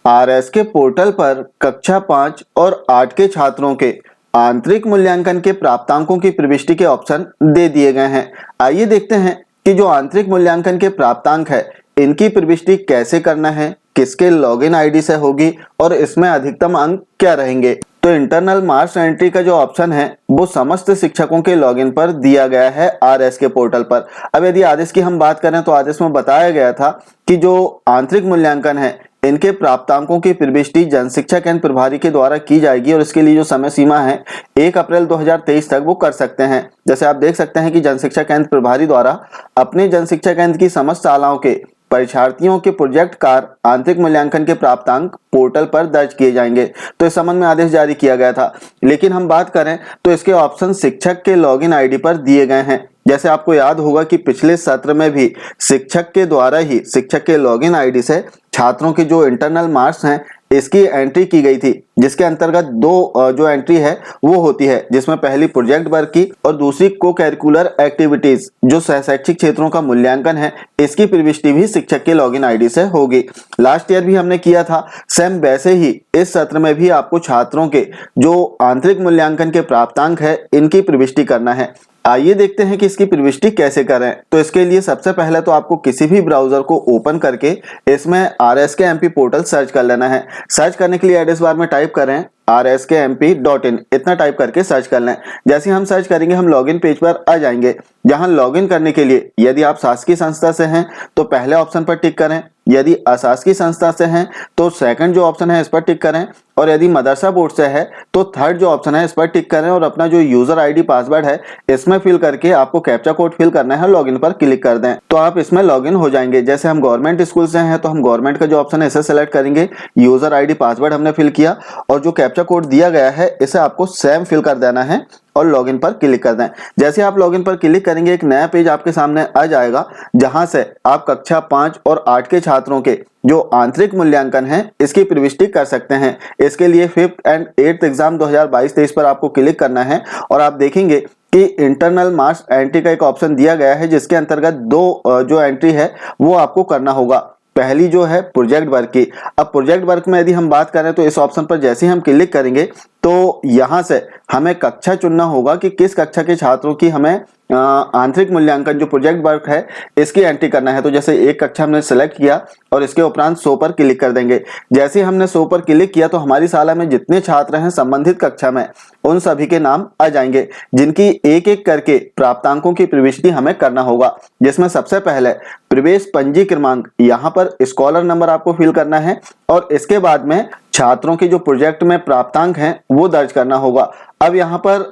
RS के portal पर कक्षा 5 और 8 के छात्रों के आंतरिक मूल्यांकन के प्राप्तांकों की प्रविष्टि के ऑप्शन दे दिए गए हैं। आइए देखते हैं कि जो आंतरिक मूल्यांकन के प्राप्तांक है इनकी प्रविष्टि कैसे करना है, किसके लॉगिन आईडी से होगी और इसमें अधिकतम अंक क्या रहेंगे। तो इंटरनल मार्क्स एंट्री का जो ऑप्शन है वो समस्त शिक्षकों के लॉगिन पर दिया गया है आरएस के पोर्टल पर। अब यदि आदेश की हम बात करें तो आदेश में बताया गया था कि जो आंतरिक मूल्यांकन है इनके प्राप्तांकों की प्रविष्टि जनशिक्षा केंद्र प्रभारी के द्वारा की जाएगी और इसके लिए जो समय सीमा है 1 अप्रैल 2023 तक वो कर सकते हैं। जैसे आप देख सकते हैं कि जनशिक्षा केंद्र प्रभारी द्वारा अपने जनशिक्षा केंद्र की समस्त शालाओं के परीक्षार्थियों के प्रोजेक्ट कार्य आंतरिक मूल्यांकन के प्राप्तांक पोर्टल पर दर्ज किए जाएंगे। तो इस संबंध में आदेश जारी किया गया था, लेकिन हम बात करें तो इसके ऑप्शन शिक्षक के लॉगिन आईडी पर दिए गए हैं। जैसे आपको याद होगा कि पिछले सत्र में भी शिक्षक के द्वारा ही शिक्षक के लॉगिन आईडी से छात्रों के जो इंटरनल मार्क्स हैं इसकी एंट्री की गई थी, जिसके अंतर्गत दो जो एंट्री है वो होती है, जिसमें पहली प्रोजेक्ट वर्क की और दूसरी को करिकुलर एक्टिविटीज जो शैक्षिक क्षेत्रों का मूल्यांकन है इसकी प्रविष्टि भी शिक्षक के लॉगिन आईडी से होगी। लास्ट ईयर भी हमने किया था, सेम वैसे ही इस सत्र में भी आपको छात्रों के जो आंतरिक मूल्यांकन के प्राप्तांक है इनकी प्रविष्टि करना है। आइए देखते हैं कि इसकी प्रविष्टि कैसे करें। तो इसके लिए सबसे पहले तो आपको किसी भी ब्राउजर को ओपन करके इसमें RSKMP पोर्टल सर्च कर लेना है। सर्च करने के लिए एड्रेस बार में टाइप करें rskmp.in, इतना टाइप करके सर्च कर लें। जैसे हम सर्च करेंगे हम लॉगिन पेज पर आ जाएंगे, जहां लॉगिन करने के लिए यदि आप शासकीय संस्था से हैं तो पहले ऑप्शन पर टिक करें, यदि अशासकीय संस्था से हैं तो सेकंड जो ऑप्शन है इस पर टिक करें और यदि मदरसा बोर्ड से है तो थर्ड जो ऑप्शन है इस पर टिक करें और अपना जो यूजर आईडी पासवर्ड है इसमें फिल करके आपको कैप्चा कोड फिल करना है, लॉगिन पर क्लिक कर दें तो आप इसमें लॉगिन हो जाएंगे। जैसे हम गवर्नमेंट स्कूल से हैं तो हम गवर्नमेंट का जो ऑप्शन है इसे सेलेक्ट करेंगे, यूजर आईडी पासवर्ड हमने फिल किया और जो कैप्चा कोड दिया गया है इसे आपको सेम फिल कर देना है और लॉगिन पर क्लिक कर दें। जैसे आप लॉगिन पर क्लिक करेंगे एक नया पेज आपके सामने आ जाएगा, जहां से आप कक्षा 5 और 8 के छात्रों के जो आंतरिक मूल्यांकन है इसकी प्रविष्टि कर सकते हैं। इसके लिए 5th एंड 8th एग्जाम 2022-23 पर आपको क्लिक करना है और आप देखेंगे कि इंटरनल मार्क्स एंट्री का एक ऑप्शन दिया गया है, जिसके अंतर्गत दो जो एंट्री है वो आपको करना होगा। पहली जो है प्रोजेक्ट वर्क की। अब प्रोजेक्ट वर्क में यदि हम बात करें तो इस ऑप्शन पर जैसे ही हम क्लिक करेंगे तो यहां से हमें कक्षा चुनना होगा कि किस कक्षा के छात्रों की हमें आंतरिक मूल्यांकन जो प्रोजेक्ट वर्क है इसकी एंट्री करना है। तो जैसे एक कक्षा हमने सेलेक्ट किया और इसके उपरांत 100 पर क्लिक कर देंगे। जैसे ही हमने 100 पर क्लिक किया तो हमारी शाला में जितने छात्र हैं संबंधित कक्षा में उन सभी के नाम आ जाएंगे, जिनकी एक एक करके प्राप्तांकों की प्रविष्टि हमें करना होगा। जिसमें सबसे पहले प्रवेश पंजी क्रमांक, यहाँ पर स्कॉलर नंबर आपको फिल करना है और इसके बाद में छात्रों के जो प्रोजेक्ट में प्राप्तांक हैं वो दर्ज करना होगा। अब यहाँ पर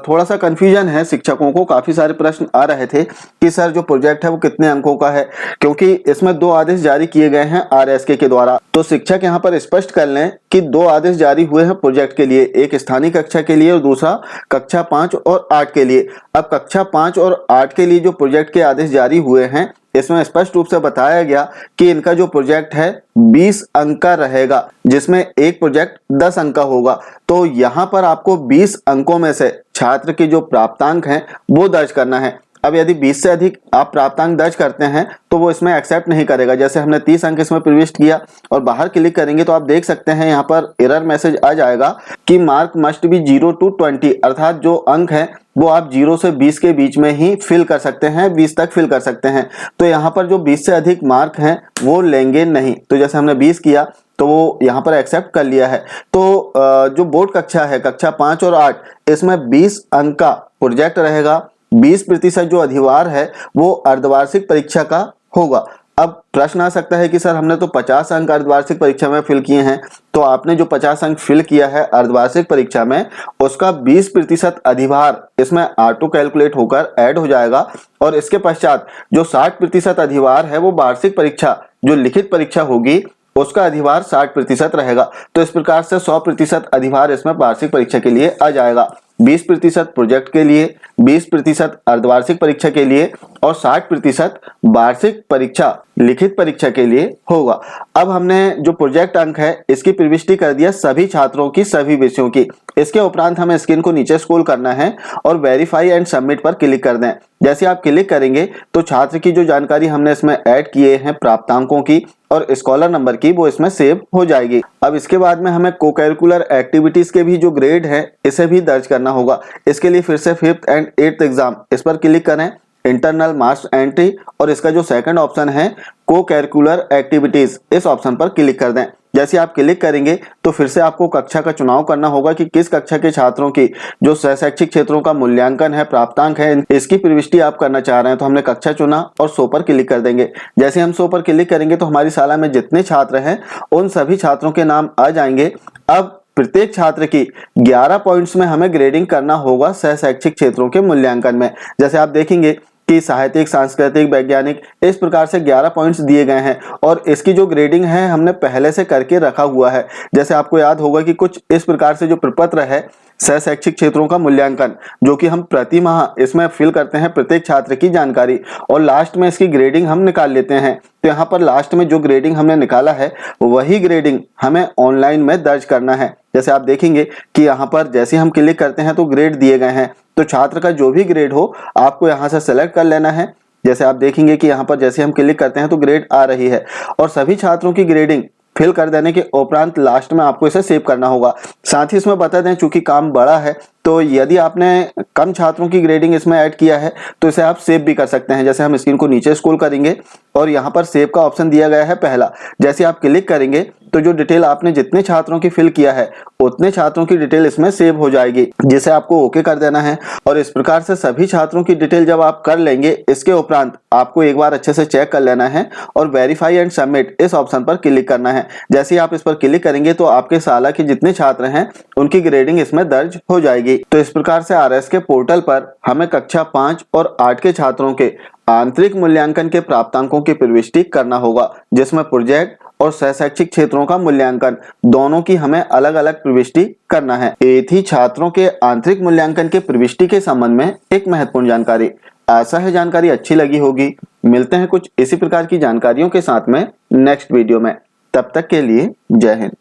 थोड़ा सा कंफ्यूजन है, शिक्षकों को काफी सारे प्रश्न आ रहे थे कि सर जो प्रोजेक्ट है वो कितने अंकों का है, क्योंकि इसमें 2 आदेश जारी किए गए हैं RSK के द्वारा। तो शिक्षक यहाँ पर स्पष्ट कर लें कि 2 आदेश जारी हुए हैं प्रोजेक्ट के लिए, एक स्थानीय कक्षा के लिए और दूसरा कक्षा 5 और 8 के लिए। अब कक्षा 5 और 8 के लिए जो प्रोजेक्ट के आदेश जारी हुए हैं इसमें स्पष्ट रूप से बताया गया कि इनका जो प्रोजेक्ट है 20 अंक का रहेगा, जिसमें एक प्रोजेक्ट 10 अंक का होगा। तो यहाँ पर आपको 20 अंकों में से छात्र के जो प्राप्तांक हैं वो दर्ज करना है। अब यदि 20 से अधिक आप प्राप्तांक दर्ज करते हैं तो वो इसमें एक्सेप्ट नहीं करेगा। जैसे हमने 30 अंक इसमें प्रविष्ट किया और बाहर क्लिक करेंगे तो आप देख सकते हैं यहाँ पर एरर मैसेज आ जाएगा कि मार्क मस्ट बी 0 to 20, अर्थात जो अंक है वो आप 0 से 20 के बीच में ही फिल कर सकते हैं, 20 तक फिल कर सकते हैं। तो यहाँ पर जो 20 से अधिक मार्क हैं वो लेंगे नहीं। तो जैसे हमने 20 किया तो वो यहाँ पर एक्सेप्ट कर लिया है। तो जो बोर्ड कक्षा है कक्षा 5 और 8 इसमें 20 अंक का प्रोजेक्ट रहेगा, 20% जो अधिभार है वो अर्धवार्षिक परीक्षा का होगा। अब प्रश्न आ सकता है कि सर हमने तो 50 अंक अर्धवार्षिक परीक्षा में फिल किए हैं, तो आपने जो 50 अंक फिल किया है अर्धवार्षिक परीक्षा में उसका 20% अधिभार इसमें ऑटो कैलकुलेट होकर ऐड हो जाएगा और इसके पश्चात जो 60% अधिभार है वो वार्षिक परीक्षा जो लिखित परीक्षा होगी उसका अधिभार 60% रहेगा। तो इस प्रकार से 100% अधिभार इसमें वार्षिक परीक्षा के लिए आ जाएगा। 20% प्रोजेक्ट के लिए, 20% अर्धवार्षिक परीक्षा के लिए और 60% वार्षिक परीक्षा लिखित परीक्षा के लिए होगा। अब हमने जो प्रोजेक्ट अंक है इसकी प्रविष्टि कर दिया सभी छात्रों की सभी विषयों की। इसके उपरांत हमें स्क्रीन को नीचे स्क्रॉल करना है और वेरीफाई एंड सबमिट पर क्लिक कर दें। जैसे आप क्लिक करेंगे तो छात्र की जो जानकारी हमने इसमें ऐड किए हैं प्राप्तांकों की और स्कॉलर नंबर की, वो इसमें सेव हो जाएगी। अब इसके बाद में हमें को करिकुलर एक्टिविटीज के भी जो ग्रेड है इसे भी दर्ज करना होगा। इसके लिए फिर से 5th एंड 8th एग्जाम इस पर क्लिक करें, इंटरनल मार्क्स एंट्री, और इसका जो सेकंड ऑप्शन है को करिकुलर एक्टिविटीज, इस ऑप्शन पर क्लिक कर दें। जैसे आप क्लिक करेंगे तो फिर से आपको कक्षा का चुनाव करना होगा कि किस कक्षा के छात्रों की जो शैक्षिक क्षेत्रों का मूल्यांकन है, प्राप्तांक है, इसकी प्रविष्टि आप करना चाह रहे हैं। तो हमने कक्षा चुना और 100 पर क्लिक कर देंगे। जैसे हम 100 पर क्लिक करेंगे तो हमारी शाला में जितने छात्र हैं उन सभी छात्रों के नाम आ जाएंगे। अब प्रत्येक छात्र की 11 पॉइंट्स में हमें ग्रेडिंग करना होगा शैक्षिक क्षेत्रों के मूल्यांकन में। जैसे आप देखेंगे कि साहित्यिक, सांस्कृतिक, वैज्ञानिक, इस प्रकार से 11 पॉइंट्स दिए गए हैं और इसकी जो ग्रेडिंग है हमने पहले से करके रखा हुआ है। जैसे आपको याद होगा कि कुछ इस प्रकार से जो प्रपत्र है शैक्षिक क्षेत्रों का मूल्यांकन, जो कि हम प्रति माह इसमें फिल करते हैं प्रत्येक छात्र की जानकारी और लास्ट में इसकी ग्रेडिंग हम निकाल लेते हैं। तो यहाँ पर लास्ट में जो ग्रेडिंग हमने निकाला है वही ग्रेडिंग हमें ऑनलाइन में दर्ज करना है। जैसे आप देखेंगे कि यहाँ पर जैसे हम क्लिक करते हैं तो ग्रेड दिए गए हैं, तो छात्र का जो भी ग्रेड हो आपको यहाँ से सेलेक्ट कर लेना है। जैसे आप देखेंगे कि यहाँ पर जैसे हम क्लिक करते हैं तो ग्रेड आ रही है और सभी छात्रों की ग्रेडिंग फिल कर देने के उपरांत लास्ट में आपको इसे सेव करना होगा। साथ ही इसमें बता दें, चूंकि काम बड़ा है तो यदि आपने कम छात्रों की ग्रेडिंग इसमें ऐड किया है तो इसे आप सेव भी कर सकते हैं। जैसे हम स्क्रीन को नीचे स्क्रॉल करेंगे और यहाँ पर सेव का ऑप्शन दिया गया है पहला। जैसे आप क्लिक करेंगे तो जो डिटेल आपने जितने छात्रों की फिल किया है उतने छात्रों की डिटेल इसमें सेव हो जाएगी, जिसे आपको ओके कर देना है। और इस प्रकार से सभी छात्रों की डिटेल जब आप कर लेंगे, इसके उपरांत आपको एक बार अच्छे से चेक कर लेना है और वेरीफाई एंड सबमिट इस ऑप्शन पर क्लिक करना है। जैसे ही आप इस पर क्लिक करेंगे तो आपके शाला के जितने छात्र हैं उनकी ग्रेडिंग इसमें दर्ज हो जाएगी। तो इस प्रकार से आरएस के पोर्टल पर हमें कक्षा 5 और 8 के छात्रों के आंतरिक मूल्यांकन के प्राप्तांकों की प्रविष्टि करना होगा, जिसमें प्रोजेक्ट और शैक्षिक क्षेत्रों का मूल्यांकन दोनों की हमें अलग अलग प्रविष्टि करना है। ये थी छात्रों के आंतरिक मूल्यांकन के प्रविष्टि के संबंध में एक महत्वपूर्ण जानकारी। आशा है जानकारी अच्छी लगी होगी। मिलते हैं कुछ इसी प्रकार की जानकारियों के साथ में नेक्स्ट वीडियो में। तब तक के लिए जय हिंद।